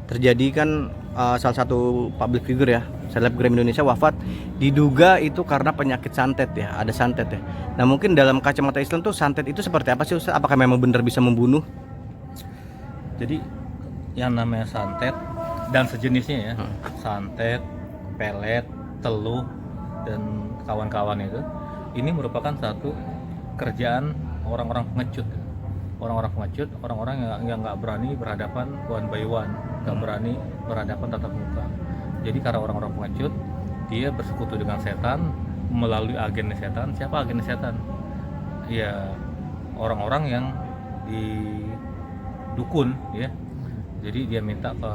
terjadi kan salah satu public figure ya, selebgram Indonesia wafat, diduga itu karena penyakit santet ya, ada santet ya. Nah mungkin dalam kacamata Islam tuh santet itu seperti apa sih Ustaz? Apakah memang benar bisa membunuh? Jadi yang namanya santet dan sejenisnya ya, santet, pelet, teluh dan kawan-kawan itu, ini merupakan satu kerjaan orang-orang pengecut. Orang-orang yang nggak berani berhadapan one by one, nggak berani berhadapan tatap muka. Jadi karena orang-orang pengecut, dia bersekutu dengan setan melalui agen setan. Siapa agen setan? Ya orang-orang yang di dukun ya. Jadi dia minta ke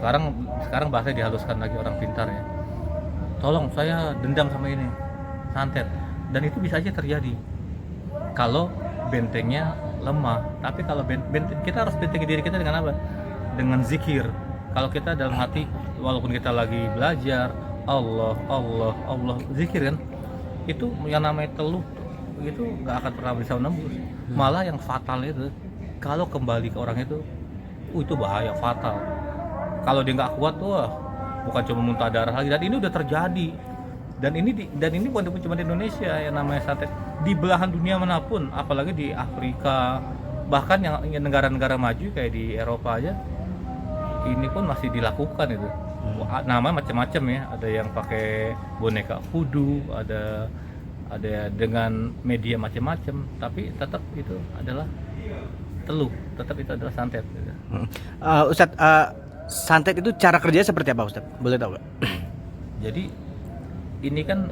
sekarang bahasa dihaluskan lagi orang pintar ya. Tolong saya dendam sama ini santet, dan itu bisa aja terjadi kalau bentengnya lemah. Tapi kalau kita harus bentengin diri kita dengan apa? Dengan zikir. Kalau kita dalam hati, walaupun kita lagi belajar Allah zikir kan, itu yang namanya teluh itu nggak akan pernah bisa menembus. Malah yang fatal itu kalau kembali ke orang itu bahaya, fatal. Kalau dia nggak kuat tuh bukan cuma muntah darah lagi, dan ini udah terjadi. Dan ini bukan cuma di Indonesia yang namanya santet, di belahan dunia manapun, apalagi di Afrika, bahkan yang negara-negara maju kayak di Eropa aja, ini pun masih dilakukan itu. Namanya macam-macam ya, ada yang pakai boneka voodoo, ada dengan media macam-macam, tapi tetap itu adalah teluh, tetap itu adalah santet. Ustadz, santet itu cara kerjanya seperti apa Ustadz? Boleh tahu nggak? Jadi ini kan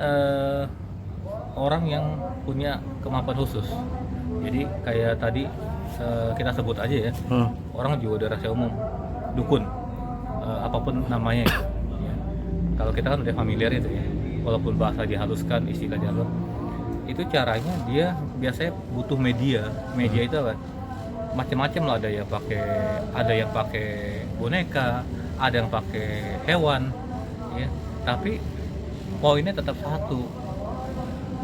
orang yang punya kemampuan khusus. Jadi kayak tadi kita sebut aja ya, orang juga udah rahasia umum, dukun, apapun namanya ya. Kalau kita kan udah familiar itu ya, walaupun bahasa dihaluskan, istilah dihaluskan, itu caranya dia biasanya butuh media itu apa? Macam-macam lah, ada yang pakai boneka, ada yang pakai hewan ya, tapi poinnya tetap satu,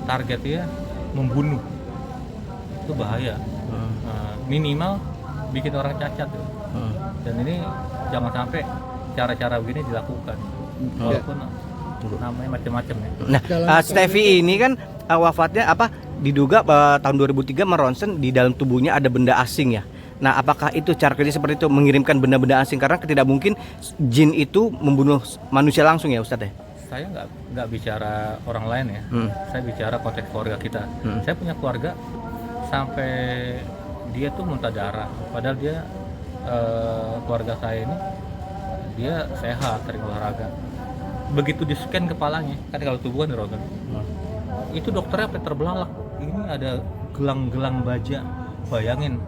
targetnya membunuh. Itu bahaya. Minimal bikin orang cacat tuh. Dan ini jangan sampai cara-cara begini dilakukan, walaupun namanya macam-macam ya. Nah, Steffi ini kan wafatnya diduga tahun 2003 meronsen di dalam tubuhnya ada benda asing ya. Nah, apakah itu cara kerja seperti itu, mengirimkan benda-benda asing? Karena tidak mungkin jin itu membunuh manusia langsung ya Ustadz ya? Saya nggak bicara orang lain ya, saya bicara konteks keluarga kita. Saya punya keluarga sampai dia tuh muntah darah, padahal dia keluarga saya ini dia sehat, sering olahraga. Begitu di scan kepalanya, kan kalau tubuh kan dirogel, itu dokternya sampai terbelalak. Ini ada gelang-gelang baja, bayangin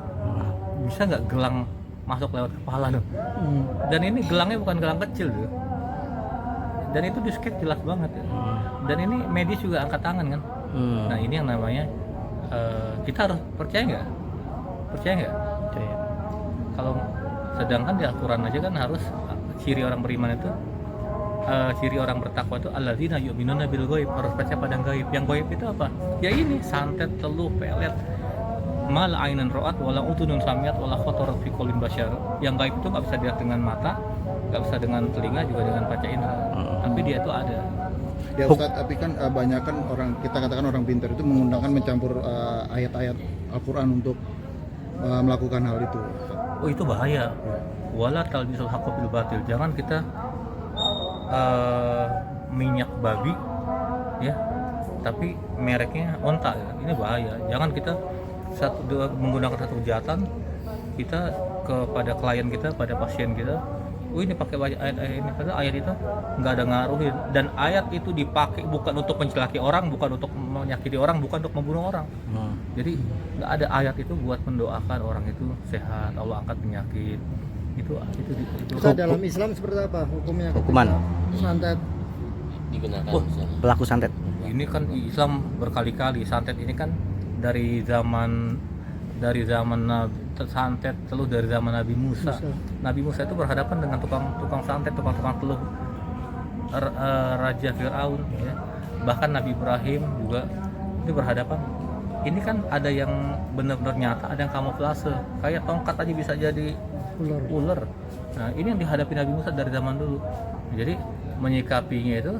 bisa nggak gelang masuk lewat kepala tuh? Dan ini gelangnya bukan gelang kecil tuh. Dan itu di scan jelas banget ya. Dan ini medis juga angkat tangan kan. Nah ini yang namanya kita harus percaya nggak? Percaya. Kalau sedangkan di Al-Quran aja kan harus ciri orang beriman itu, ciri orang bertakwa itu alladzina yu'minuna bil ghaib, harus percaya pada gaib. Yang gaib itu apa? Ya ini santet, teluh, pelet, mal ainan ra'at wala udhunun samiat wala khatarat fi qalbin basyar. Yang gaib itu nggak bisa dilihat dengan mata, nggak bisa dengan telinga, juga dengan panca indera, tapi dia itu ada. Ya Ustadz, tapi kan banyak kan orang, kita katakan orang pintar itu menggunakan mencampur ayat-ayat Al-Quran untuk melakukan hal itu. Oh itu bahaya. Wala talbisul haqqo bil batil. Jangan kita minyak babi ya, tapi mereknya onta ya. Ini bahaya. Jangan kita menggunakan satu kejahatan kita kepada klien kita, pada pasien kita. Ini pakai ayat-ayat ini, padahal ayat itu nggak ada ngaruhin, dan ayat itu dipakai bukan untuk mencelakai orang, bukan untuk menyakiti orang, bukan untuk membunuh orang. Jadi nggak ada ayat itu buat mendoakan orang itu sehat, Allah angkat penyakit. Itu dalam Islam seperti apa hukumnya? Hukuman Santet digunakan pelaku santet. Ini kan Islam berkali-kali, santet ini kan dari zaman santet teluh dari zaman Nabi Musa. Nabi Musa itu berhadapan dengan tukang santet, tukang teluh, Raja Fir'aun ya. Bahkan Nabi Ibrahim juga itu berhadapan. Ini kan ada yang benar-benar nyata, ada yang kamuflase. Kayak tongkat aja bisa jadi ular. Nah, ini yang dihadapi Nabi Musa dari zaman dulu. Jadi menyikapinya itu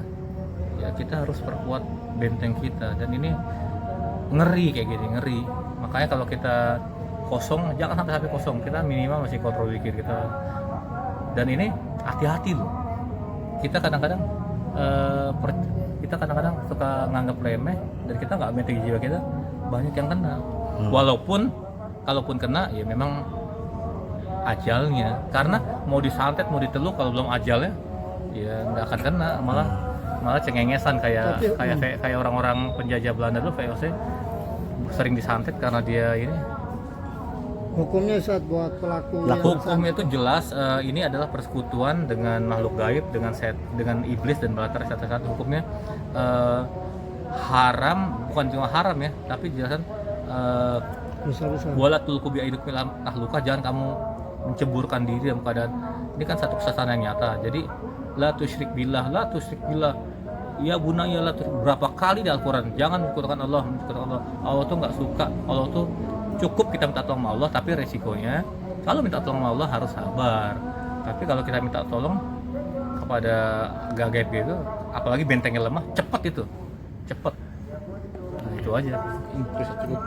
ya kita harus perkuat benteng kita, dan ini ngeri kayak gini, ngeri. Makanya kalau kita kosong, jangan sampai kosong. Kita minimal masih kontrol pikir kita. Dan ini hati-hati loh. Kita kadang-kadang suka nganggap remeh, dan kita nggak mengerti jiwa kita, banyak yang kena. Walaupun kalaupun kena ya memang ajalnya, karena mau disantet mau diteluk kalau belum ajalnya ya nggak akan kena, malah cengengesan kayak orang-orang penjajah Belanda dulu, VOC sering disantet karena dia ini. Hukumnya saat buat pelaku yang Hukumnya itu jelas, ini adalah persekutuan dengan makhluk gaib, dengan iblis dan bala terang. Hukumnya haram, bukan cuma haram ya, tapi jelasan besar-besar. wala tulqu bi aidikum ila tahlukah, jangan kamu menceburkan diri dalam keadaan, ini kan satu kesesatan yang nyata. Jadi la tusyrik billah, ya bunaya la tusyrik, berapa kali di Al-Qur'an, jangan menyekutukan Allah. Allah tuh nggak suka. Allah tuh cukup kita minta tolong sama Allah, tapi resikonya kalau minta tolong sama Allah harus sabar. Tapi kalau kita minta tolong kepada gaib gitu, apalagi bentengnya lemah, cepet. Nah, itu aja. Terus cukup.